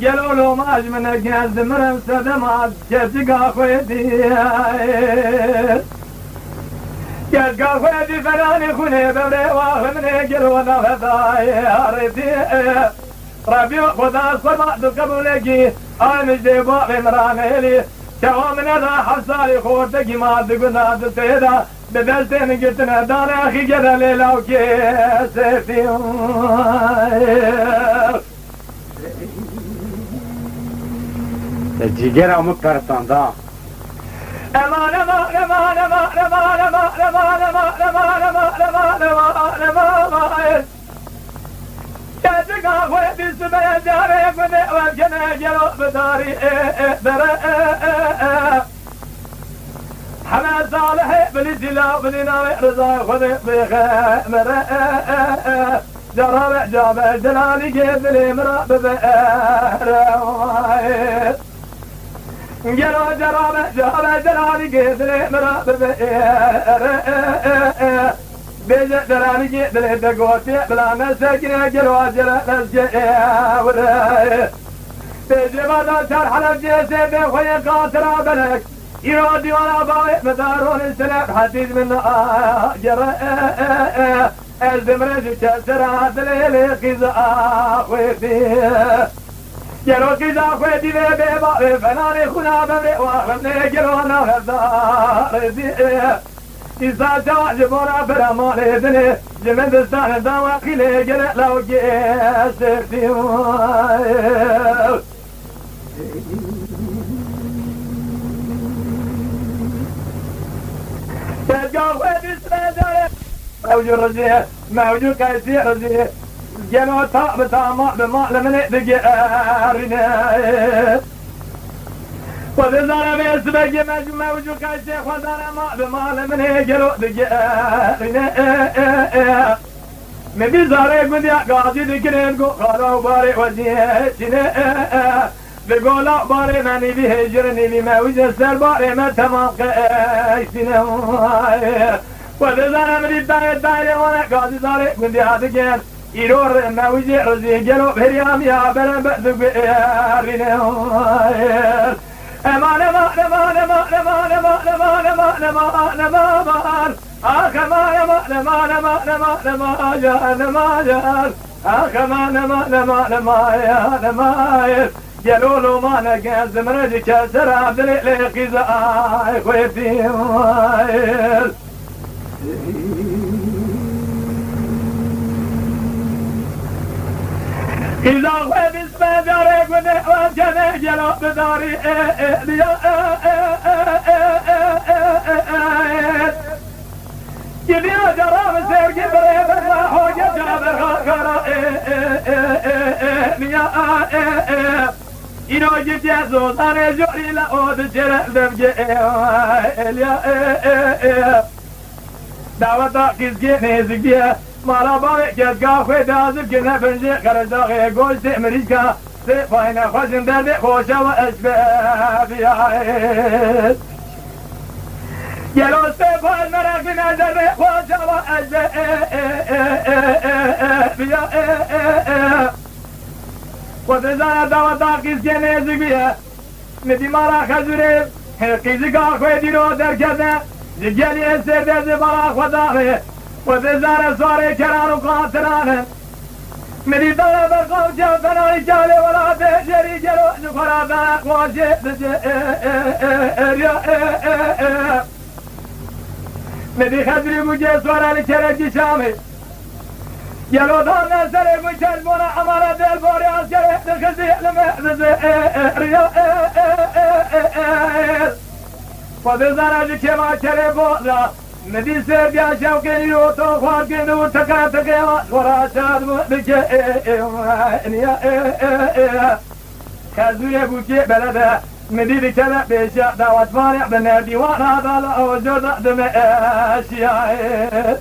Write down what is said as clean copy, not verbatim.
قالوا له ماج من الجهاز مرم سدمات كتقا خويتي كتقا خويتي فلاني خوني ببري واخمني قلوا نغذاي هارتي ربي خدا صبع قبولك انا جيبا غمراني لي تو من هذا حصالي خورتك ما تقولنا تسيدا بدلتين قلتنا دار اخي جدا ليلة وكيسيتي الجيجيرا مكرتان دا امان امان امان امان امان امان امان امان امان امان امان كاتقا خويتي سبيا جاري قدي وجنا جلو بداري حمد صالح بني سلا بني ناوي رضا خذي بخمر جرابع جابع جلالي جيب لي مرا ببئر جلو جرابع جابع جلالي جيب لي مرا ببئر بيجي جلالي جيب لي دقوتي بلا مسكين جلو جلال الجيور بيجي بدل شرح الجيسي بخوي قاطرة بلك يرادي ولا باوي مدارون السلام حديد من جرى الزمرج كسرات ليلي قزا خويتي جرو قزا خويتي بيبا فناني خنا بمري واخمني جرونا غزار إذا جوا جبورا برمالي دني جمن دستان دواخلي جرى لو جيسرتي موجود رزيه موجود كيسي رزيه جنو طاب طامع بماء لمن دقارنا وذزار بيسبق موجود كيسي خزار ماء بماء لمن جلو دقارنا مبي زاري قد يقاضي ذكرين قالوا باري وزيه بقولا باري ماني بهجرني بما وجه سر باري ما تمام قيسنا وذا امري داي وانا قاضي زاري من هذا كان يرور ما وجه رزي جلو بريام يا بلا بذب يارنا امان امان امان امان امان امان امان امان امان امان امان امان امان امان امان امان يا امان امان امان امان امان امان جلولو ما نقاز زمرج كسر عبد لي قزاي خويتي إذا خويت اسمه داري قدي وجنه جلو بداري جبيا جرام سير جبري برا حوجة جابر غاقرا إنو جبت يزوز أنا جوري لأود جرق دبجي دعوة كيزكي نيزكي مالا باوي كيزكا خوي دازب كنا بنجي خرجاقي قول سيمريكا سيفاينا خوشن دردي خوشا وأشبابيا يلو سيفاين مراكنا دردي خوشا وأشبابيا وذزانا دعوة كيزكي نيزكي ندي مالا خزوري كيزكا خوي ديرو دركزا جالي السيد زبارة خدامي وذزار صاري كران وقاطران مري دولة برقوجة فنالي جالي ولا تجري جلو نخرا بنا قواشي مري خدري مجي سورا لكرجي شامي جلو دارنا سري مجل مونا عمارة دل بوري عسكري نخزي لمحزي وذزار لكما كري بوضا ندي سير بيا شوكي يوتو خواركي نو تكا تكيما وراشاد مدكي خزوية بوكي بلده ندي لكلا بيشا داوات فارع بنادي وانا دالا وجود دمي اشياء